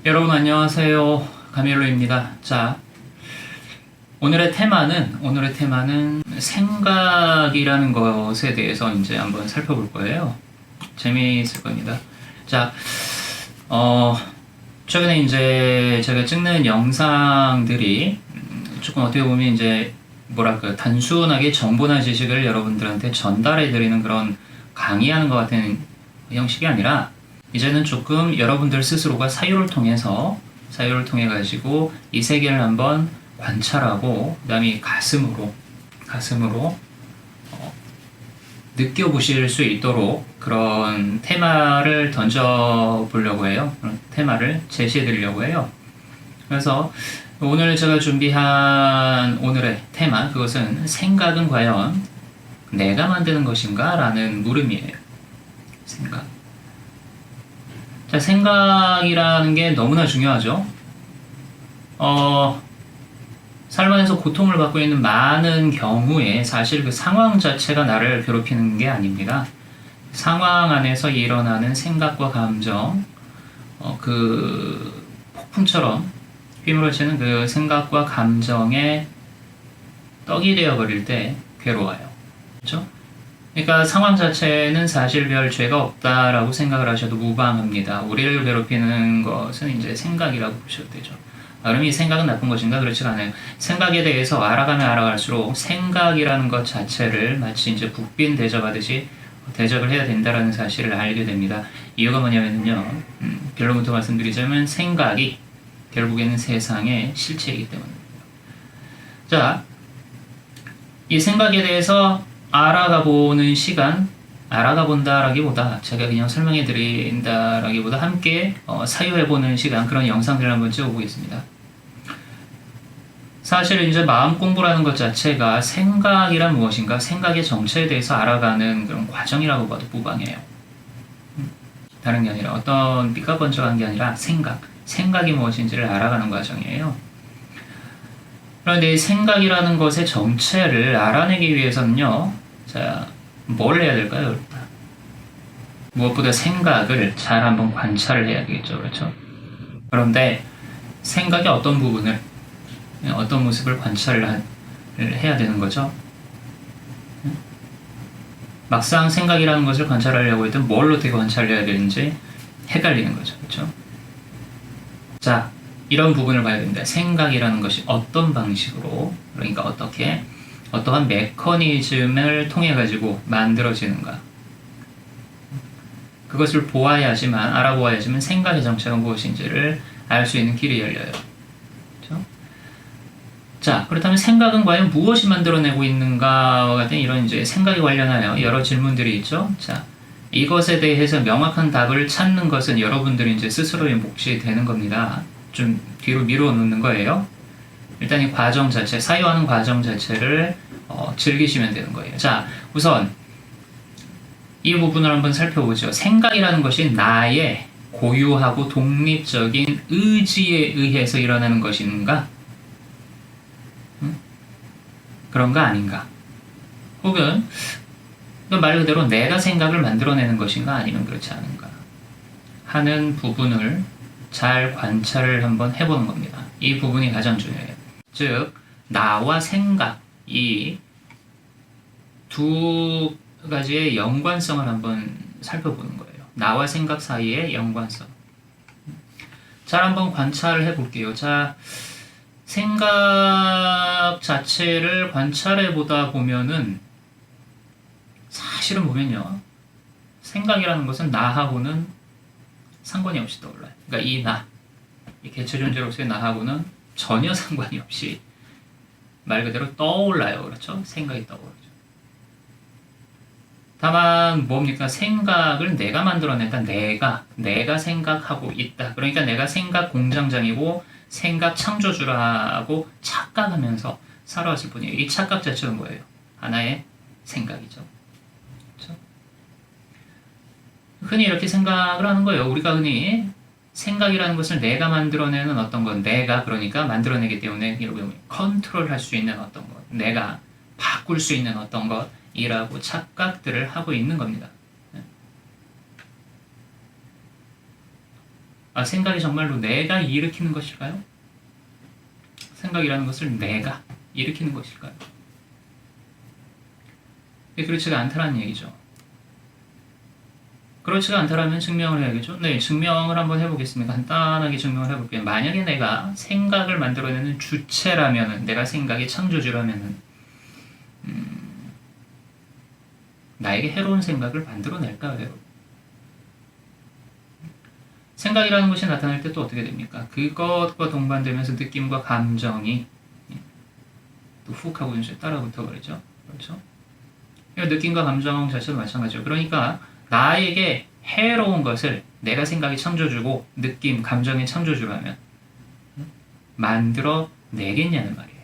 여러분 안녕하세요. 가멜로입니다. 자, 오늘의 테마는 생각이라는 것에 대해서 이제 한번 살펴볼 거예요. 재미있을 겁니다. 자, 최근에 이제 제가 찍는 영상들이 조금 어떻게 보면 이제 뭐랄까 단순하게 정보나 지식을 여러분들한테 전달해 드리는 그런 강의하는 것 같은 형식이 아니라 이제는 조금 여러분들 스스로가 사유를 통해 가지고 이 세계를 한번 관찰하고 그다음에 가슴으로 느껴보실 수 있도록 그런 테마를 던져보려고 해요. 그런 테마를 제시해 드리려고 해요. 그래서 오늘 제가 준비한 오늘의 테마, 그것은 생각은 과연 내가 만드는 것인가? 라는 물음이에요. 생각. 자, 생각이라는 게 너무나 중요하죠. 삶 안에서 고통을 받고 있는 많은 경우에 사실 그 상황 자체가 나를 괴롭히는 게 아닙니다. 상황 안에서 일어나는 생각과 감정, 그 폭풍처럼 휘몰아치는 그 생각과 감정에 떡이 되어버릴 때 괴로워요. 그렇죠? 그러니까 상황 자체는 사실 별 죄가 없다라고 생각을 하셔도 무방합니다. 우리를 괴롭히는 것은 이제 생각이라고 보셔도 되죠. 그럼 이 생각은 나쁜 것인가? 그렇지가 않아요. 생각에 대해서 알아가면 알아갈수록 생각이라는 것 자체를 마치 이제 국빈 대접하듯이 대접을 해야 된다라는 사실을 알게 됩니다. 이유가 뭐냐면요. 결론부터 말씀드리자면 생각이 결국에는 세상의 실체이기 때문입니다. 자, 이 생각에 대해서 알아가보는 시간, 알아가본다라기보다 제가 그냥 설명해 드린다라기보다 함께 사유해보는 시간, 그런 영상들을 한번 찍어보겠습니다. 사실 이제 마음 공부라는 것 자체가 생각이란 무엇인가, 생각의 정체에 대해서 알아가는 그런 과정이라고 봐도 무방해요. 다른 게 아니라 어떤 삐까번쩍한 게 아니라 생각이 무엇인지를 알아가는 과정이에요. 그런데 이 생각이라는 것의 정체를 알아내기 위해서는요, 자, 뭘 해야 될까요? 무엇보다 생각을 잘 한번 관찰을 해야 되겠죠. 그렇죠? 그런데 생각의 어떤 부분을, 어떤 모습을 관찰을 해야 되는 거죠? 막상 생각이라는 것을 관찰하려고 해도 뭘 어떻게 관찰해야 되는지 헷갈리는 거죠. 그렇죠? 자, 이런 부분을 봐야 됩니다. 생각이라는 것이 어떤 방식으로, 그러니까 어떠한 메커니즘을 통해 가지고 만들어지는가. 그것을 알아보아야지만 생각의 정체가 무엇인지를 알 수 있는 길이 열려요. 그렇죠? 자, 그렇다면 생각은 과연 무엇이 만들어내고 있는가와 같은 이런 이제 생각에 관련하여 여러 질문들이 있죠. 자, 이것에 대해서 명확한 답을 찾는 것은 여러분들이 이제 스스로의 몫이 되는 겁니다. 좀 뒤로 미루어 놓는 거예요. 일단 이 과정 자체, 사유하는 과정 자체를 즐기시면 되는 거예요. 자, 우선 이 부분을 한번 살펴보죠. 생각이라는 것이 나의 고유하고 독립적인 의지에 의해서 일어나는 것인가? 그런가 아닌가? 혹은 말 그대로 내가 생각을 만들어내는 것인가 아니면 그렇지 않은가 하는 부분을 잘 관찰을 한번 해보는 겁니다. 이 부분이 가장 중요해요. 즉, 나와 생각, 이 두 가지의 연관성을 한번 살펴보는 거예요. 나와 생각 사이의 연관성. 잘 한번 관찰을 해볼게요. 자, 생각 자체를 관찰해보다 보면은 사실은 보면요. 생각이라는 것은 나하고는 상관이 없이 떠올라요. 그러니까 이 개체 존재로서의 나하고는 전혀 상관이 없이 말 그대로 떠올라요. 그렇죠? 생각이 떠오르죠. 다만 뭡니까? 생각을 내가 만들어낸다. 내가 생각하고 있다. 그러니까 내가 생각 공장장이고 생각 창조주라고 착각하면서 살아왔을 뿐이에요. 이 착각 자체가 뭐예요? 하나의 생각이죠. 그렇죠? 흔히 이렇게 생각을 하는 거예요. 우리가 흔히 생각이라는 것을 내가 만들어내는 어떤 것, 내가 그러니까 만들어내기 때문에 컨트롤할 수 있는 어떤 것, 내가 바꿀 수 있는 어떤 것이라고 착각들을 하고 있는 겁니다. 생각이 정말로 내가 일으키는 것일까요? 생각이라는 것을 내가 일으키는 것일까요? 그렇지가 않다는 얘기죠. 그렇지가 않다라면 증명을 해야겠죠. 네, 증명을 한번 해보겠습니다. 간단하게 증명을 해볼게요. 만약에 내가 생각을 만들어내는 주체라면은, 내가 생각의 창조주라면은, 나에게 해로운 생각을 만들어낼까요? 생각이라는 것이 나타날 때 또 어떻게 됩니까? 그것과 동반되면서 느낌과 감정이 또 훅 하고 이제 따라 붙어버리죠. 그렇죠? 느낌과 감정 자체도 마찬가지죠. 그러니까 나에게 해로운 것을 내가 생각이 창조주고 느낌, 감정의 창조주라면 만들어 내겠냐는 말이에요.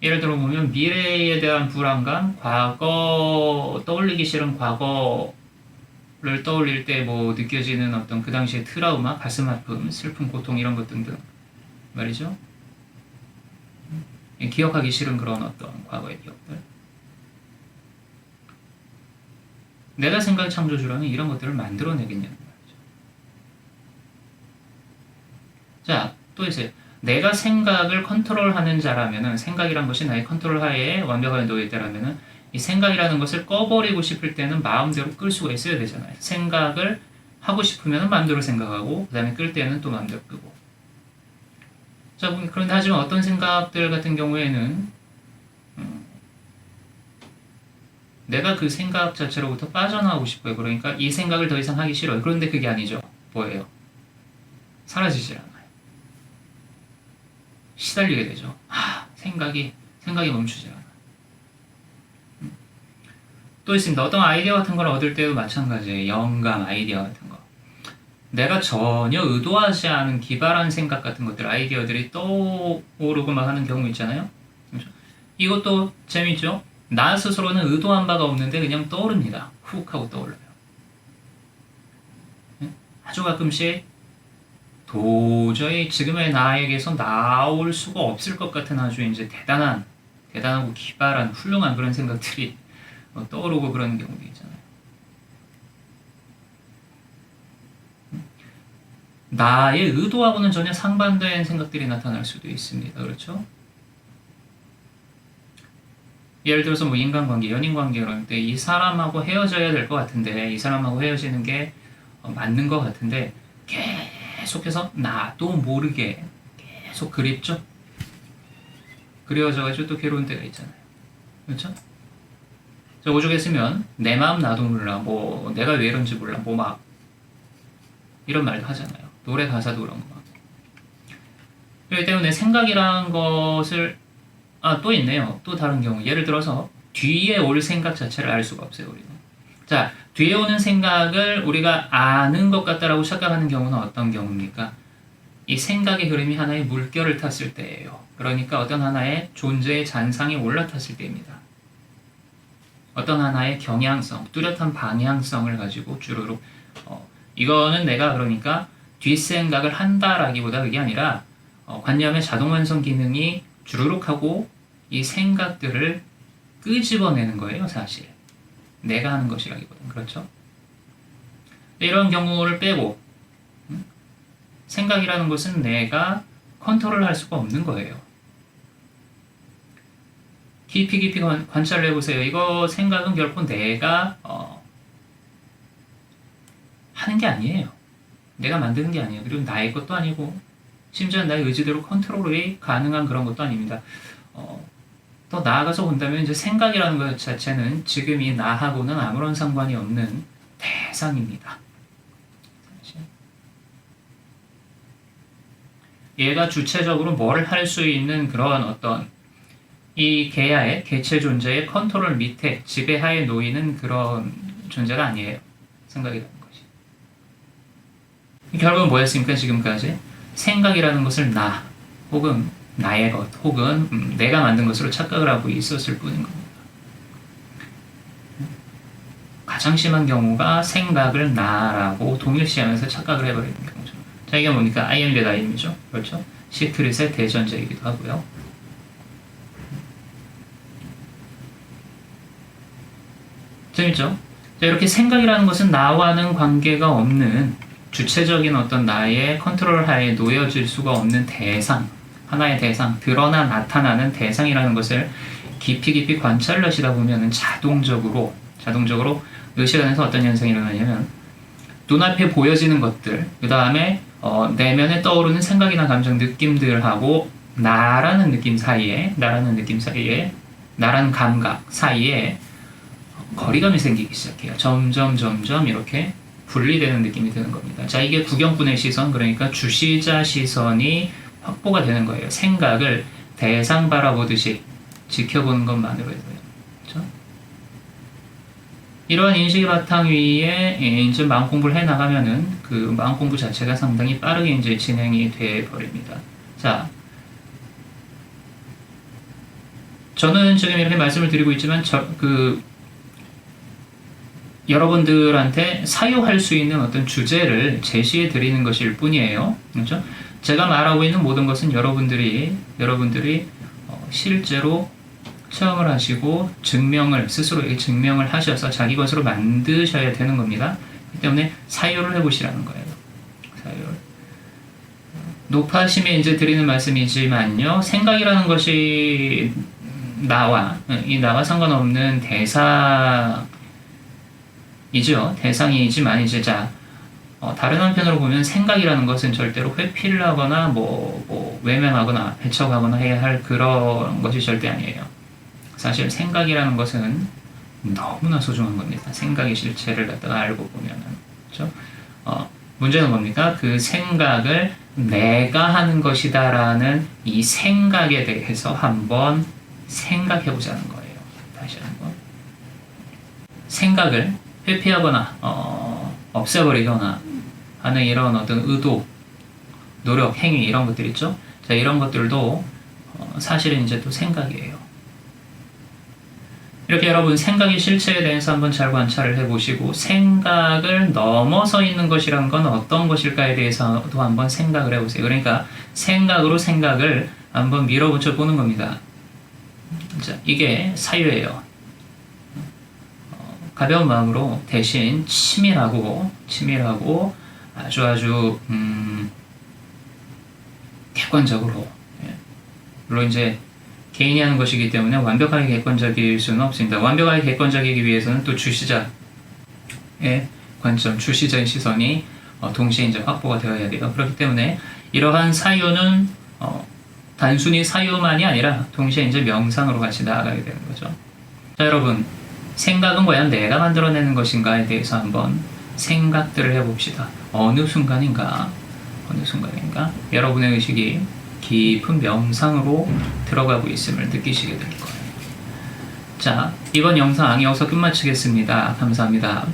예를 들어 보면 미래에 대한 불안감, 과거 떠올리기 싫은 과거를 떠올릴 때 뭐 느껴지는 어떤 그 당시의 트라우마, 가슴 아픔, 슬픔, 고통 이런 것 등등 말이죠. 기억하기 싫은 그런 어떤 과거의 기억들. 내가 생각 창조주라면 이런 것들을 만들어내겠냐는 말이죠. 자, 또 있어요. 내가 생각을 컨트롤하는 자라면은, 생각이란 것이 나의 컨트롤 하에 완벽하게 놓여 있다라면은, 이 생각이라는 것을 꺼버리고 싶을 때는 마음대로 끌 수가 있어야 되잖아요. 생각을 하고 싶으면 마음대로 생각하고, 그 다음에 끌 때는 또 마음대로 끄고. 자, 그런데 하지만 어떤 생각들 같은 경우에는 내가 그 생각 자체로부터 빠져나오고 싶어요. 그러니까 이 생각을 더 이상 하기 싫어요. 그런데 그게 아니죠. 뭐예요? 사라지질 않아요. 시달리게 되죠. 생각이 멈추질 않아요. 또 있습니다. 어떤 아이디어 같은 걸 얻을 때도 마찬가지예요. 영감, 아이디어 같은 거. 내가 전혀 의도하지 않은 기발한 생각 같은 것들, 아이디어들이 떠오르고 막 하는 경우 있잖아요. 그렇죠? 이것도 재밌죠? 나 스스로는 의도한 바가 없는데 그냥 떠오릅니다. 훅 하고 떠올라요. 아주 가끔씩 도저히 지금의 나에게서 나올 수가 없을 것 같은 아주 이제 대단하고 기발한 훌륭한 그런 생각들이 떠오르고 그런 경우도 있잖아요. 나의 의도하고는 전혀 상반된 생각들이 나타날 수도 있습니다. 그렇죠? 예를 들어서 뭐 인간관계, 연인관계 이럴 때 이 사람하고 헤어져야 될 것 같은데, 이 사람하고 헤어지는 게 맞는 것 같은데 계속해서 나도 모르게 계속 그립죠? 그리워져가지고 또 괴로운 때가 있잖아요. 그렇죠? 저 오죽 했으면 내 마음 나도 몰라, 뭐 내가 왜 이런지 몰라, 뭐 막 이런 말도 하잖아요. 노래 가사도 그런 거 막. 그렇기 때문에 생각이라는 것을 또 있네요. 또 다른 경우. 예를 들어서 뒤에 올 생각 자체를 알 수가 없어요, 우리는. 자, 뒤에 오는 생각을 우리가 아는 것 같다라고 착각하는 경우는 어떤 경우입니까? 이 생각의 흐름이 하나의 물결을 탔을 때예요. 그러니까 어떤 하나의 존재의 잔상이 올라탔을 때입니다. 어떤 하나의 경향성, 뚜렷한 방향성을 가지고 주르륵 이거는 내가 그러니까 뒷생각을 한다라기보다 그게 아니라 관념의 자동 완성 기능이 주르륵 하고 이 생각들을 끄집어내는 거예요, 사실. 내가 하는 것이라기보다는. 그렇죠? 이런 경우를 빼고 생각이라는 것은 내가 컨트롤할 수가 없는 거예요. 깊이 관찰을 해보세요. 이거 생각은 결코 내가 하는 게 아니에요. 내가 만드는 게 아니에요. 그리고 나의 것도 아니고 심지어 나의 의지대로 컨트롤이 가능한 그런 것도 아닙니다. 더 나아가서 본다면 이제 생각이라는 것 자체는 지금 이 나하고는 아무런 상관이 없는 대상입니다. 얘가 주체적으로 뭘 할 수 있는 그런 어떤 이 개야의 개체 존재의 컨트롤 밑에 지배하에 놓이는 그런 존재가 아니에요. 생각이라는 것이. 결국은 뭐였습니까? 지금까지 생각이라는 것을 나 혹은 나의 것 혹은 내가 만든 것으로 착각을 하고 있었을 뿐인 겁니다. 가장 심한 경우가 생각을 나라고 동일시하면서 착각을 해버리는 경우죠. 자, 이게 뭡니까? I am that I am이죠. 그렇죠? 시크릿의 대전제이기도 하고요. 재밌죠? 자, 이렇게 생각이라는 것은 나와는 관계가 없는 주체적인 어떤 나의 컨트롤 하에 놓여질 수가 없는 대상, 하나의 대상, 드러나 나타나는 대상이라는 것을 깊이 관찰을 하시다 보면은 자동적으로 의식 안에서 어떤 현상이 일어나냐면 눈앞에 보여지는 것들, 그 다음에 내면에 떠오르는 생각이나 감정, 느낌들하고 나라는 느낌 사이에, 나라는 감각 사이에 거리감이 생기기 시작해요. 점점 이렇게 분리되는 느낌이 드는 겁니다. 자, 이게 구경꾼의 시선, 그러니까 주시자 시선이 확보가 되는 거예요. 생각을 대상 바라보듯이 지켜보는 것만으로도요. 그렇죠? 이러한 인식의 바탕 위에 이제 마음 공부를 해 나가면은 그 마음 공부 자체가 상당히 빠르게 이제 진행이 돼 버립니다. 자, 저는 지금 이렇게 말씀을 드리고 있지만 여러분들한테 사유할 수 있는 어떤 주제를 제시해 드리는 것일 뿐이에요. 그렇죠? 제가 말하고 있는 모든 것은 여러분들이 실제로 체험을 하시고 스스로에게 증명을 하셔서 자기 것으로 만드셔야 되는 겁니다. 그렇기 때문에 사유를 해보시라는 거예요. 사유를. 높아심에 이제 드리는 말씀이지만요. 생각이라는 것이 나와 상관없는 대상이지만 이제 다른 한편으로 보면 생각이라는 것은 절대로 회피를 하거나 외면하거나 배척하거나 해야 할 그런 것이 절대 아니에요. 사실 생각이라는 것은 너무나 소중한 겁니다. 생각의 실체를 갖다가 알고 보면은. 그렇죠? 문제는 뭡니까? 그 생각을 내가 하는 것이다라는 이 생각에 대해서 한번 생각해 보자는 거예요. 다시 한번. 생각을 회피하거나 없애버리거나 하는 이런 어떤 의도, 노력, 행위 이런 것들 있죠. 자, 이런 것들도 사실은 이제 또 생각이에요. 이렇게 여러분 생각의 실체에 대해서 한번 잘 관찰을 해보시고 생각을 넘어서 있는 것이란 건 어떤 것일까에 대해서도 한번 생각을 해보세요. 그러니까 생각으로 생각을 한번 밀어붙여 보는 겁니다. 자, 이게 사유예요. 가벼운 마음으로 대신 치밀하고 아주 객관적으로, 물론 이제 개인이 하는 것이기 때문에 완벽하게 객관적일 수는 없습니다. 완벽하게 객관적이기 위해서는 또 주시자의 관점, 주시자의 시선이 동시에 이제 확보가 되어야 돼요. 그렇기 때문에 이러한 사유는 단순히 사유만이 아니라 동시에 이제 명상으로 같이 나아가게 되는 거죠. 자, 여러분, 생각은 과연 내가 만들어내는 것인가에 대해서 한번 생각들을 해봅시다. 어느 순간인가 여러분의 의식이 깊은 명상으로 들어가고 있음을 느끼시게 될 거예요. 자, 이번 영상 여기서 끝마치겠습니다. 감사합니다.